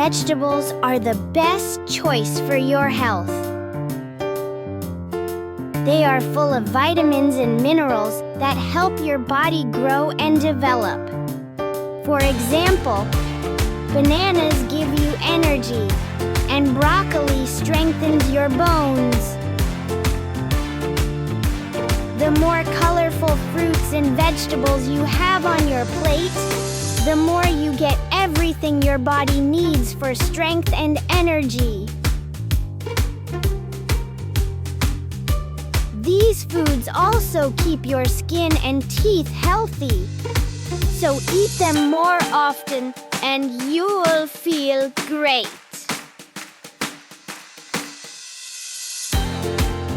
vegetables are the best choice for your health. They are full of vitamins and minerals that help your body grow and develop. For example, bananas give you energy, and broccoli strengthens your bones. The more colorful fruits and vegetables you have on your plate, the more you get everything your body needs for strength and energy. These foods also keep your skin and teeth healthy. So eat them more often and you'll feel great.